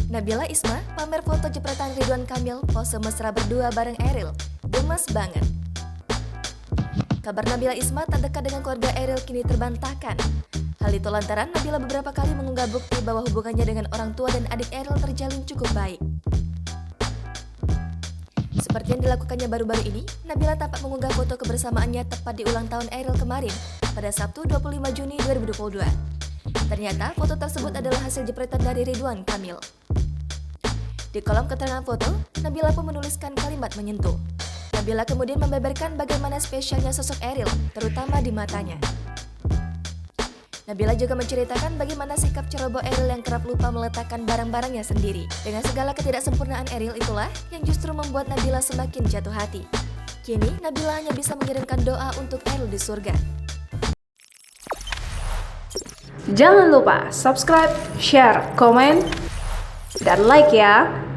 Nabila Isma pamer foto jepretan Ridwan Kamil pose mesra berdua bareng Eril. Gemes banget. Kabar Nabila Isma tak dekat dengan keluarga Eril kini terbantahkan. Hal itu lantaran Nabila beberapa kali mengunggah bukti bahwa hubungannya dengan orang tua dan adik Eril terjalin cukup baik. Seperti yang dilakukannya baru-baru ini, Nabila tampak mengunggah foto kebersamaannya tepat di ulang tahun Eril kemarin pada Sabtu 25 Juni 2022. Ternyata foto tersebut adalah hasil jepretan dari Ridwan Kamil. Di kolom keterangan foto, Nabila pun menuliskan kalimat menyentuh. Nabila kemudian membeberkan bagaimana spesialnya sosok Eril, terutama di matanya. Nabila juga menceritakan bagaimana sikap ceroboh Eril yang kerap lupa meletakkan barang-barangnya sendiri. Dengan segala ketidaksempurnaan Eril itulah yang justru membuat Nabila semakin jatuh hati. Kini, Nabila hanya bisa mengirimkan doa untuk Eril di surga. Jangan lupa subscribe, share, komen, dan like ya!